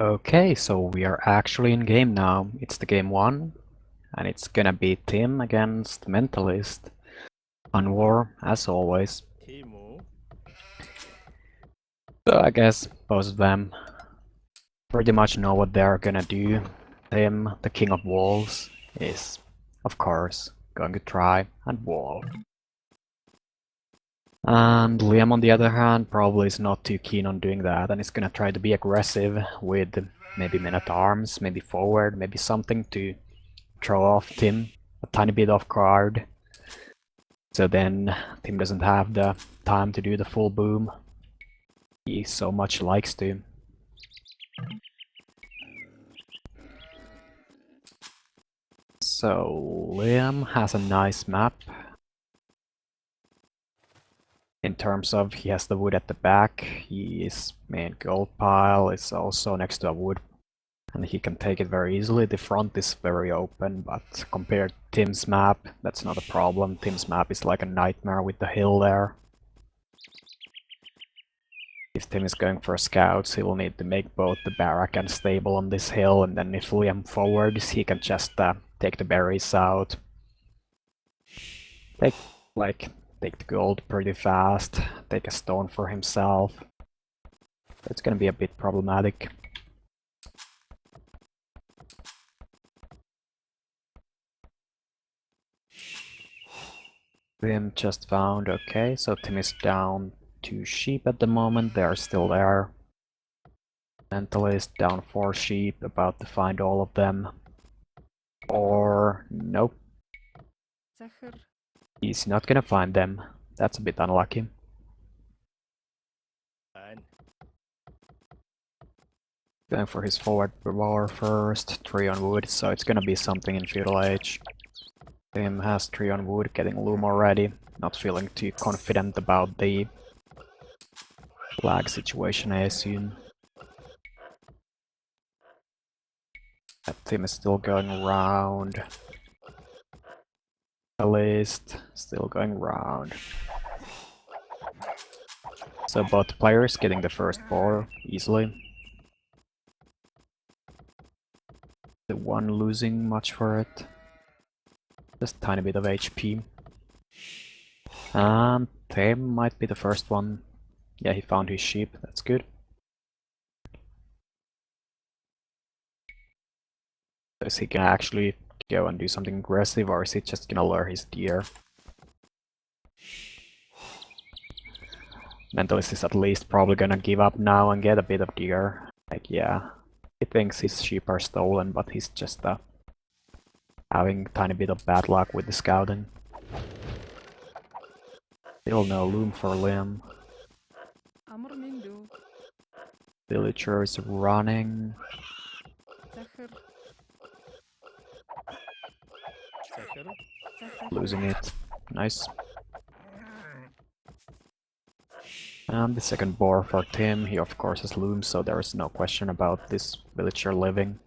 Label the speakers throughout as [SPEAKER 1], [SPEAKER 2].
[SPEAKER 1] Okay, so we are actually in game now. It's the game 1, and it's gonna be Tim against Mentalist. On war, as always. So I guess both of them pretty much know what they're gonna do. Tim, the king of walls, is, of course, going to try and wall. And Liam, on the other hand, probably is not too keen on doing that, and is gonna try to be aggressive with maybe men-at-arms, maybe forward, maybe something to throw off Tim a tiny bit off guard. So then Tim doesn't have the time to do the full boom he so much likes to. So Liam has a nice map. In terms of he has the wood at the back, his main gold pile is also next to a wood and he can take it very easily. The front is very open, but compared to Tim's map, that's not a problem. Tim's map is like a nightmare with the hill there. If Tim is going for scouts, he will need to make both the barrack and stable on this hill, and then if Liam forwards, he can just take the berries out. Take the gold pretty fast, take a stone for himself. It's gonna be a bit problematic. Tim just found, okay, so Tim is down 2 sheep at the moment, they are still there. Mentalist down 4 sheep, about to find all of them. Or nope. He's not gonna find them. That's a bit unlucky. Going for his forward war first, 3 on wood, so it's gonna be something in Feudal Age. Tim has 3 on wood, getting loom already. Not feeling too confident about the lag situation, I assume. That Tim is still going round. The list still going round. So both players getting the first boar easily. The one losing much for it. Just a tiny bit of HP. And Tim might be the first one. Yeah, he found his sheep, that's good. Is he gonna actually go and do something aggressive, or is he just gonna lure his deer? Mentalist is at least probably gonna give up now and get a bit of deer. Like, yeah, he thinks his sheep are stolen, but he's just having a tiny bit of bad luck with the scouting. Still no loom for Liam. Villagers running. Losing it. Nice. And the second boar for Tim, he of course has loom, so there is no question about this villager living.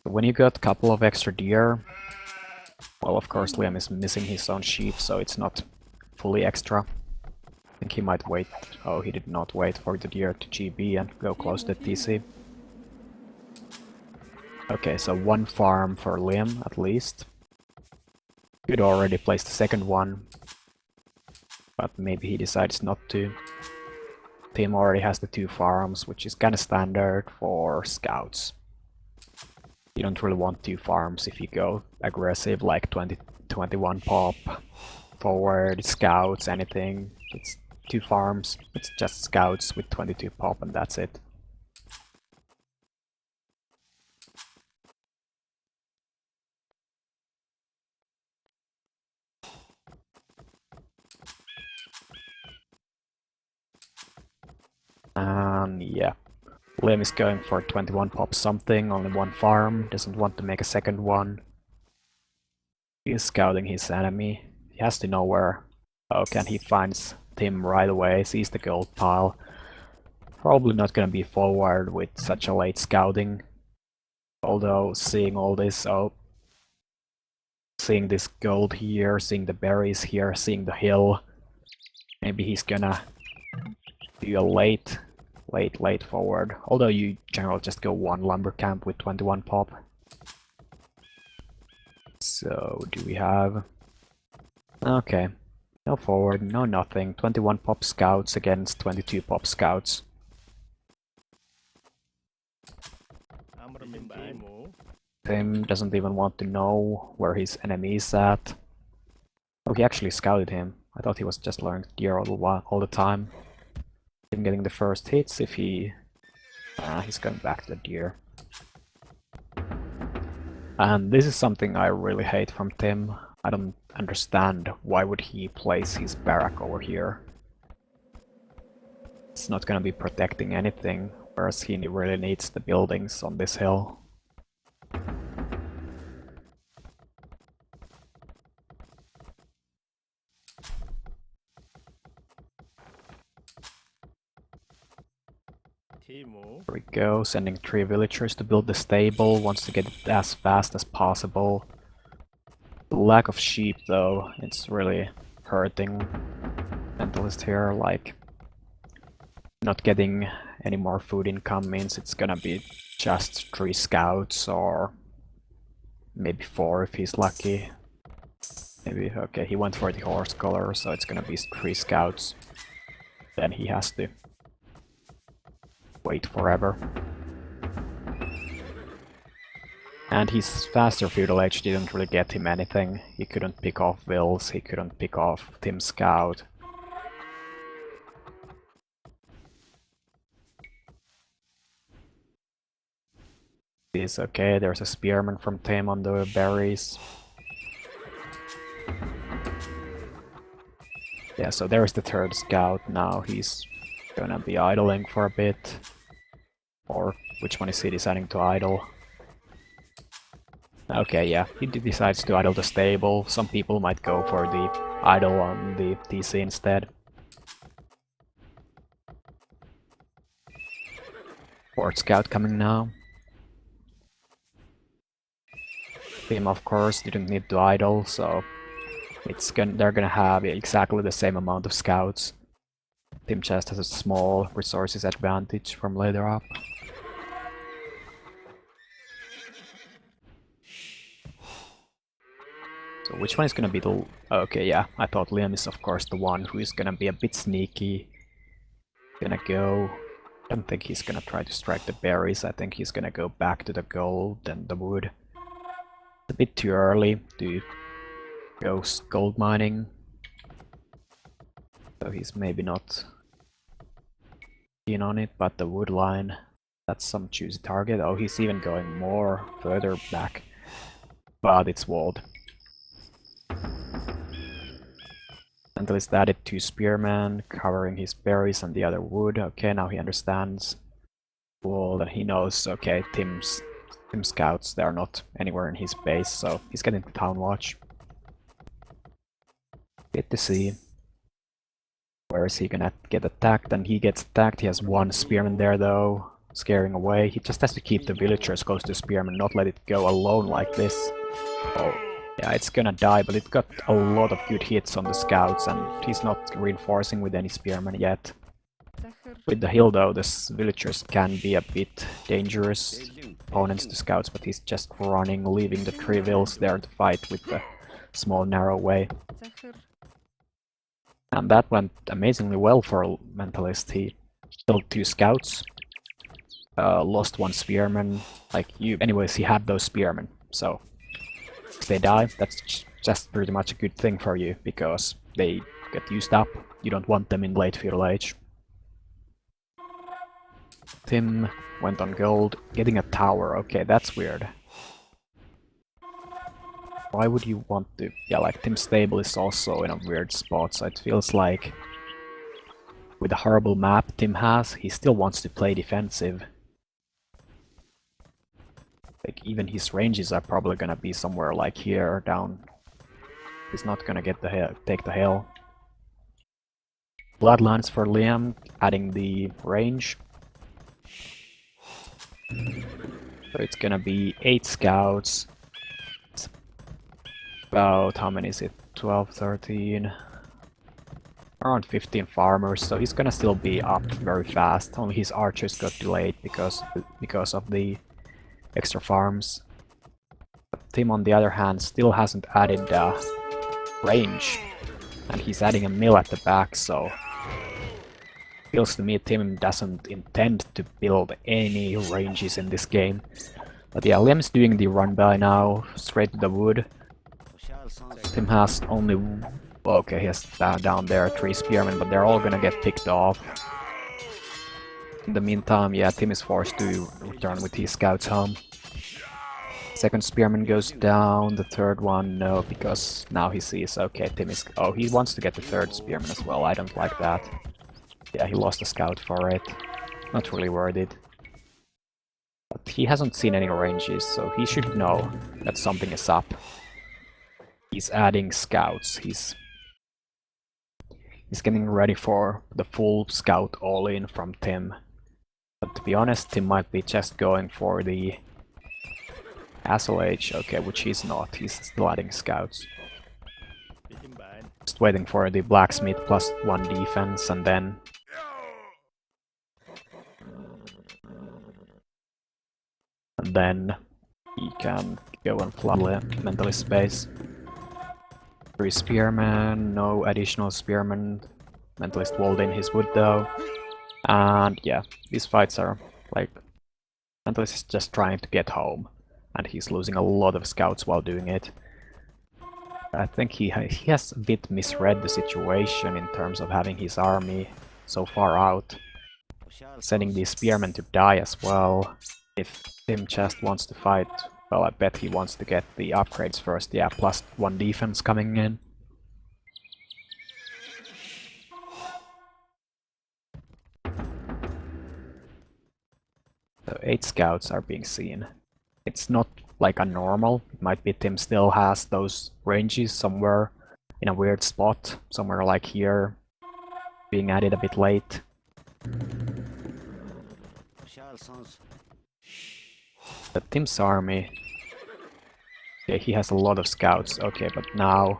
[SPEAKER 1] When you got a couple of extra deer, well, of course Liam is missing his own sheep, so it's not fully extra. I think he might wait. Oh, he did not wait for the deer to GB and go close to TC. Okay, so 1 farm for Liam at least. Could already place the second one, but maybe he decides not to. Tim already has the 2 farms, which is kinda standard for scouts. You don't really want 2 farms if you go aggressive, like 20-21 pop, forward, scouts, anything. It's 2 farms, it's just scouts with 22 pop and that's it. And yeah, Liam is going for 21 pop something, only 1 farm, doesn't want to make a second one. He is scouting his enemy, he has to know where. Okay, and he finds Tim right away, sees the gold pile. Probably not gonna be forward with such a late scouting. Although seeing all this, seeing this gold here, seeing the berries here, seeing the hill, maybe he's gonna do a late forward. Although you generally just go one lumber camp with 21 pop. So do we have... Okay. No forward, no nothing. 21 pop scouts against 22 pop scouts. Tim doesn't even want to know where his enemy is at. Oh, he actually scouted him. I thought he was just learning deer all the time. Him getting the first hits if he... he's going back to the deer. And this is something I really hate from Tim. I don't understand why would he place his barrack over here. It's not gonna be protecting anything, whereas he really needs the buildings on this hill. Here we go, sending 3 villagers to build the stable, wants to get it as fast as possible. The lack of sheep though, it's really hurting Mentalist here, like not getting any more food income means it's gonna be just 3 scouts or maybe 4 if he's lucky. Maybe, okay, he went for the horse color, so it's gonna be 3 scouts. Then he has to wait forever. And his faster Feudal Age didn't really get him anything. He couldn't pick off Wills, he couldn't pick off Tim Scout. Is okay, there's a spearman from Tim on the berries. Yeah, so there's the 3rd scout now. He's gonna be idling for a bit. Or which one is he deciding to idle? Okay, yeah, he decides to idle the stable. Some people might go for the idle on the TC instead. 4th scout coming now. Tim, of course, didn't need to idle, so they're gonna have exactly the same amount of scouts. Tim just has a small resources advantage from later up. So which one is gonna be the... Okay, yeah, I thought Liam is of course the one who is gonna be a bit sneaky. Gonna go... I don't think he's gonna try to strike the berries, I think he's gonna go back to the gold and the wood. It's a bit too early to go gold mining. So he's maybe not keen on it, but the wood line, that's some juicy target. Oh, he's even going more further back, but it's walled. Mentalist added 2 spearmen, covering his berries and the other wood. Okay, now he understands wall and he knows, okay, Tim scouts, they are not anywhere in his base, so he's getting the town watch. Good to see. Where is he gonna get attacked? And he gets attacked. He has 1 spearman there though, scaring away. He just has to keep the villagers close to spearman, not let it go alone like this. Oh, yeah, it's gonna die, but it got a lot of good hits on the scouts, and he's not reinforcing with any spearmen yet. With the hill though, the villagers can be a bit dangerous opponents to scouts, but he's just running, leaving the 3 vills there to fight with the small narrow way. And that went amazingly well for Mentalist. He killed 2 scouts, lost 1 spearman. Anyways, he had those spearmen, so if they die, that's just pretty much a good thing for you, because they get used up. You don't want them in late Feudal Age. Tim went on gold, getting a tower. Okay, that's weird. Why would you want to... Yeah, like Tim's stable is also in a weird spot, so it feels like with the horrible map Tim has, he still wants to play defensive. Like, even his ranges are probably gonna be somewhere like here, down. He's not gonna get take the hill. Bloodlines for Liam, adding the range. So it's gonna be 8 scouts. It's about, how many is it? 12, 13... around 15 farmers, so he's gonna still be up very fast. Only his archers got delayed because of the extra farms. But Tim, on the other hand, still hasn't added range, and he's adding a mill at the back, so feels to me Tim doesn't intend to build any ranges in this game. But yeah, Liam's doing the run by now, straight to the wood. Tim has only... okay, he has down there 3 spearmen, but they're all gonna get picked off. In the meantime, yeah, Tim is forced to return with his scouts home. Second spearman goes down, the third one no, because now he sees, okay, Tim is... oh, he wants to get the third spearman as well, I don't like that. Yeah, he lost a scout for it. Not really worth it. But he hasn't seen any ranges, so he should know that something is up. He's adding scouts, he's getting ready for the full scout all-in from Tim. But to be honest, Tim might be just going for the Castle Age, okay, which he's not, he's still adding scouts. Just waiting for the blacksmith +1 defense, and then... he can go and flood Mentalist space. 3 spearmen, no additional spearmen. Mentalist walled in his wood though. And yeah, these fights are like... Mentalist is just trying to get home, and he's losing a lot of scouts while doing it. I think he has a bit misread the situation in terms of having his army so far out. Sending these spearmen to die as well. If Tim just wants to fight, well, I bet he wants to get the upgrades first. Yeah, +1 defense coming in. So 8 scouts are being seen. It's not like a normal. It might be Tim still has those ranges somewhere in a weird spot, somewhere like here, being added a bit late. But Tim's army... yeah, he has a lot of scouts, okay, but now...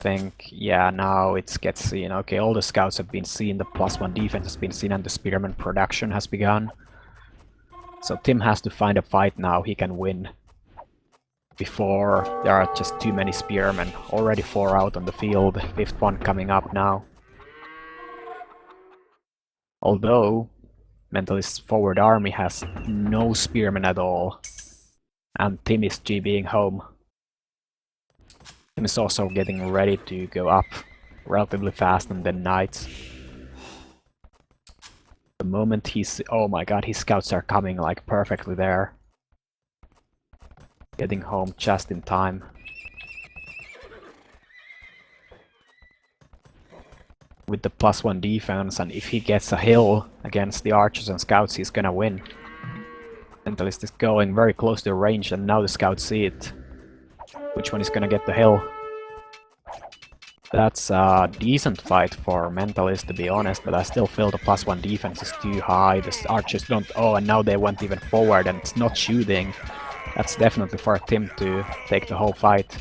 [SPEAKER 1] I think, yeah, now it gets seen. Okay, all the scouts have been seen, the +1 defense has been seen, and the spearman production has begun. So Tim has to find a fight now he can win. Before there are just too many spearmen. Already 4 out on the field, 5th one coming up now. Although Mentalist's forward army has no spearmen at all, and Tim is GBing home. Tim is also getting ready to go up relatively fast, and then knights. The moment he's... oh my god, his scouts are coming like perfectly there. Getting home just in time. With the +1 defense, and if he gets a hill against the archers and scouts, he's gonna win. Mentalist is going very close to the range, and now the scouts see it. Which one is gonna get the hill? That's a decent fight for Mentalist, to be honest, but I still feel the +1 defense is too high. The archers don't... oh, and now they went even forward, and it's not shooting. That's definitely for Tim to take the whole fight.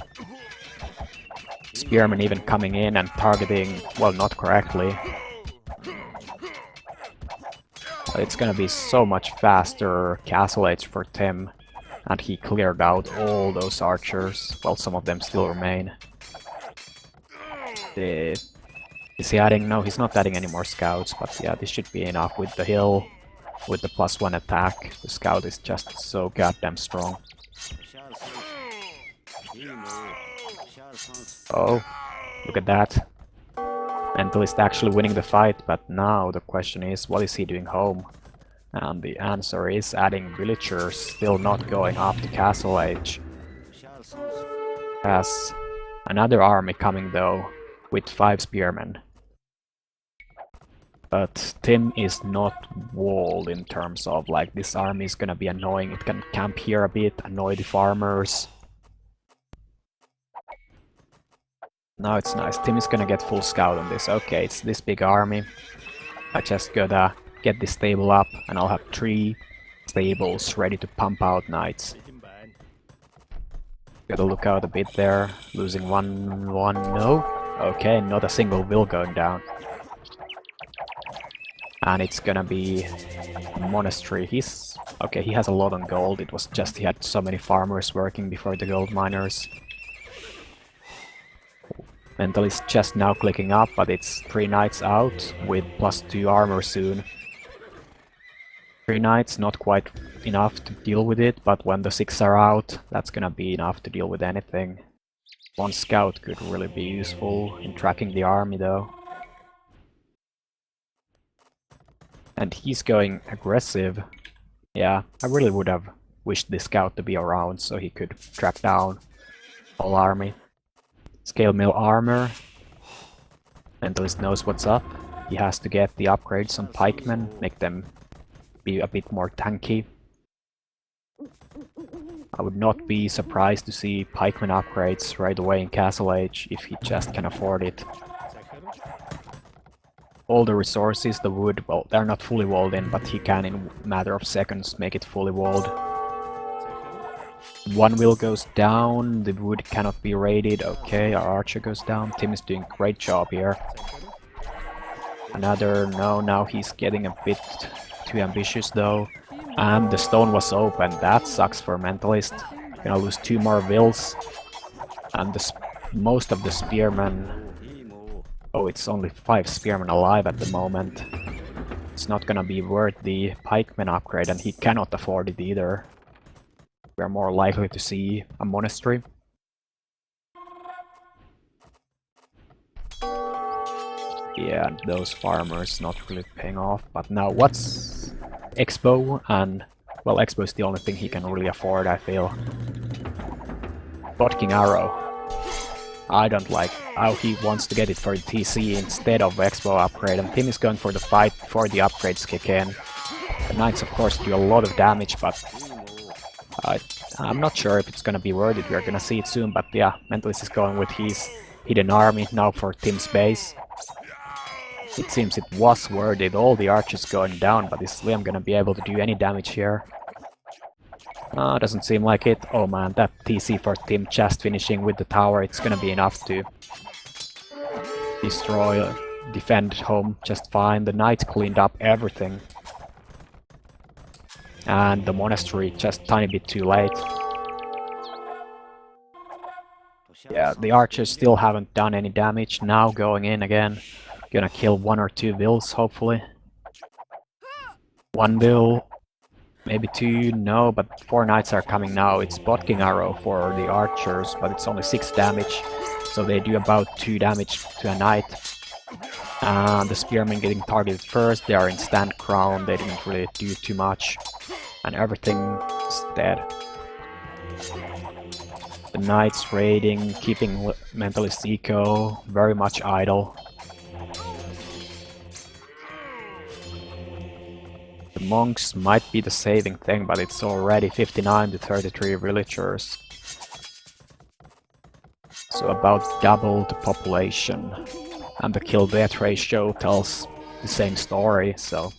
[SPEAKER 1] Spearman even coming in and targeting, well, not correctly. But it's gonna be so much faster Castle Age for Tim. And he cleared out all those archers, well, some of them still remain. Is he adding? No, he's not adding any more scouts, but yeah, this should be enough with the hill. With the +1 attack, the scout is just so goddamn strong. Oh, look at that. Mentalist actually winning the fight, but now the question is, what is he doing home? And the answer is adding villagers, still not going up to Castle Age. Has another army coming though, with 5 spearmen. But Tim is not walled in terms of like this army is gonna be annoying. It can camp here a bit, annoy the farmers. Now it's nice. Tim is gonna get full scout on this. Okay, it's this big army. I just gotta get this stable up, and I'll have 3 stables ready to pump out knights. Gotta look out a bit there. Losing one, no. Okay, not a single will going down. And it's gonna be a monastery. Okay, he has a lot on gold. It was just he had so many farmers working before the gold miners. Mentalist just now clicking up, but it's 3 knights out with +2 armor soon. 3 knights, not quite enough to deal with it, but when the 6 are out, that's gonna be enough to deal with anything. 1 scout could really be useful in tracking the army though. And he's going aggressive. Yeah, I really would have wished this scout to be around so he could track down whole army. Scale mill armor. Mentalist knows what's up. He has to get the upgrades on pikemen, make them be a bit more tanky. I would not be surprised to see pikemen upgrades right away in Castle Age if he just can afford it. All the resources, the wood, well, they're not fully walled in, but he can in a matter of seconds make it fully walled. 1 wheel goes down, the wood cannot be raided. Okay, our archer goes down. Tim is doing a great job here. Another, no, now he's getting a bit too ambitious though. And the stone was open, that sucks for Mentalist. Gonna lose 2 more wills. And most of the spearmen... Oh, it's only 5 spearmen alive at the moment. It's not gonna be worth the pikeman upgrade, and he cannot afford it either. We are more likely to see a monastery. Yeah, those farmers not really paying off, but now what's Expo? And, well, Expo is the only thing he can really afford, I feel. Bot King Arrow. I don't like how he wants to get it for the TC instead of Expo upgrade, and Tim is going for the fight before the upgrades kick in. The Knights of course do a lot of damage, but I'm not sure if it's gonna be worth it. We're gonna see it soon, but yeah, Mentalist is going with his hidden army now for Tim's base. It seems it was worth it, all the archers going down, but is Liam gonna be able to do any damage here? Doesn't seem like it. Oh man, that TC for Tim just finishing with the tower, it's gonna be enough to destroy, defend home just fine. The knights cleaned up everything. And the monastery just a tiny bit too late. Yeah, the archers still haven't done any damage. Now going in again. Gonna kill 1 or 2 wills, hopefully. 1 will, maybe 2, no, but 4 knights are coming now. It's Bot King Arrow for the archers, but it's only 6 damage. So they do about 2 damage to a knight. And the spearmen getting targeted first, they are in stand crown, they didn't really do too much. And everything is dead. The knights raiding, keeping Mentalist eco, very much idle. The monks might be the saving thing, but it's already 59 to 33 villagers. So about double the population. And the kill-death ratio tells the same story, so...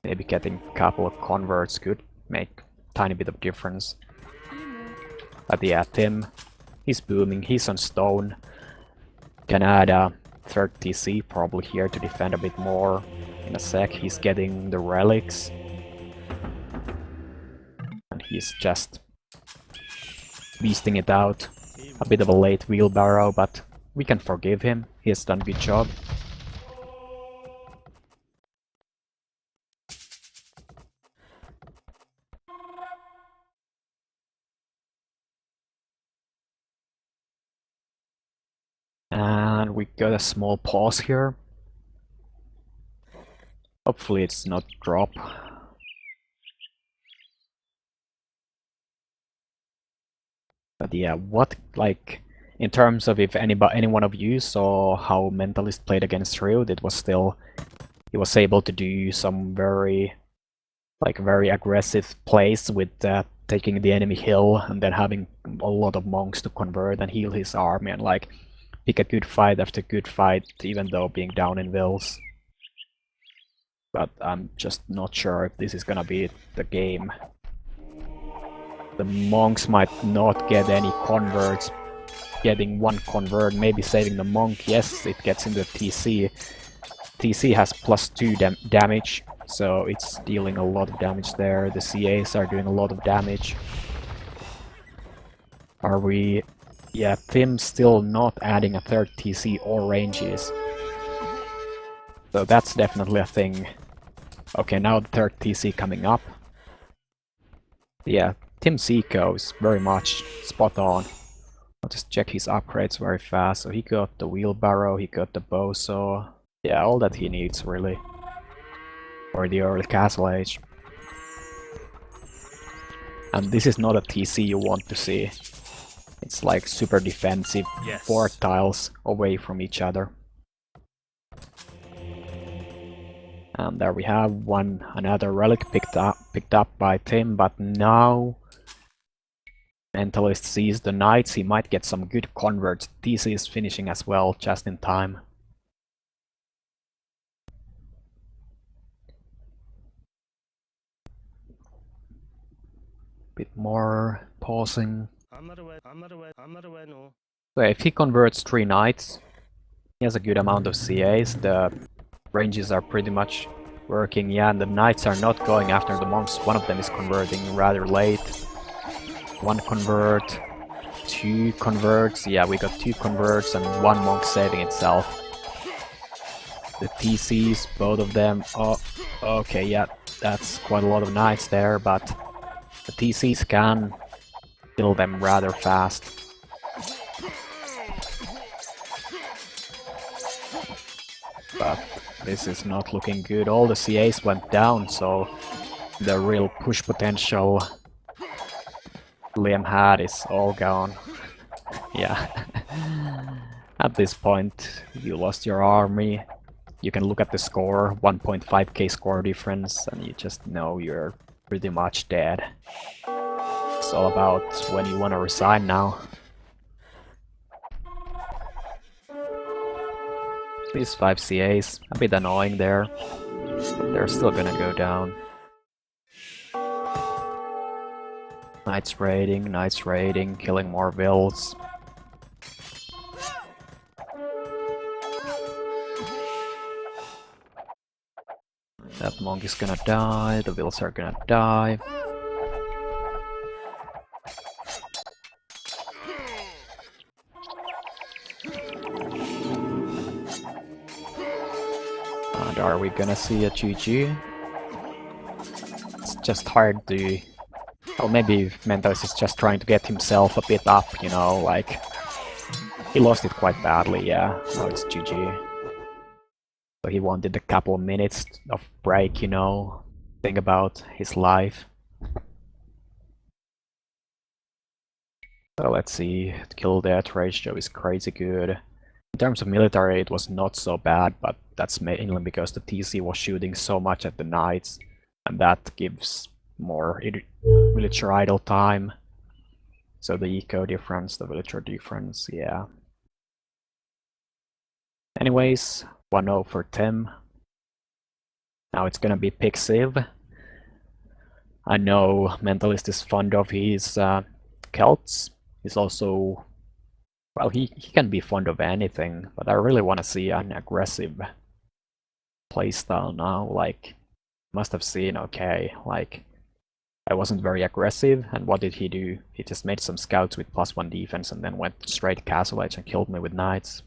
[SPEAKER 1] Maybe getting a couple of converts could make a tiny bit of difference. But yeah, Tim, he's booming, he's on stone. Can add a 3rd TC probably here to defend a bit more. In a sec, he's getting the relics. And he's just beasting it out. A bit of a late wheelbarrow, but we can forgive him. He has done a good job. And we got a small pause here. Hopefully it's not drop. But yeah, what, like, in terms of if any one of you saw how Mentalist played against Feudal, it was still, he was able to do some very aggressive plays with taking the enemy hill and then having a lot of monks to convert and heal his army and like pick a good fight after good fight, even though being down in wills. But I'm just not sure if this is gonna be the game. The monks might not get any converts, getting one convert, maybe saving the monk. Yes, it gets into TC. TC has +2 damage, so it's dealing a lot of damage there. The CAs are doing a lot of damage. Are we... Yeah, Tim's still not adding a third TC or ranges. So that's definitely a thing. Okay, now the third TC coming up. Yeah, Tim's eco is very much spot on. I'll just check his upgrades very fast. So he got the wheelbarrow, he got the bowsaw. Yeah, all that he needs really. For the early castle age. And this is not a TC you want to see. It's like super defensive, yes. 4 tiles away from each other. And there we have another relic picked up by Tim, but now Mentalist sees the knights, he might get some good converts. TC is finishing as well, just in time. Bit more pausing. I'm not aware, no. So if he converts 3 knights, he has a good amount of CAs, the ranges are pretty much working, yeah, and the knights are not going after the monks. One of them is converting rather late. 1 convert, 2 converts, yeah, we got 2 converts and 1 monk saving itself. The TCs, both of them, oh, okay, yeah, that's quite a lot of knights there, but the TCs can kill them rather fast. But this is not looking good. All the CAs went down, so the real push potential Liam had is all gone. Yeah. At this point, you lost your army. You can look at the score, 1.5k score difference, and you just know you're pretty much dead. It's all about when you want to resign now. These 5 CAs, a bit annoying there, but they're still gonna go down. Knights raiding, killing more vills. That monk is gonna die, the vills are gonna die. And are we gonna see a GG? It's just hard to... Well, maybe Mentalist is just trying to get himself a bit up, you know, like... He lost it quite badly, yeah. Now it's GG. So he wanted a couple of minutes of break, you know, think about his life. So let's see, the kill-death ratio is crazy good. In terms of military, it was not so bad, but that's mainly because the TC was shooting so much at the knights, and that gives more villager idle time. So the eco difference, the villager difference, yeah. Anyways, 1-0 for Tim. Now it's gonna be pick Civ. I know Mentalist is fond of his Celts. He's also... Well, he can be fond of anything, but I really want to see an aggressive playstyle now. Like, must have seen, okay, like, I wasn't very aggressive, and what did he do? He just made some scouts with +1 defense and then went straight castle edge and killed me with knights.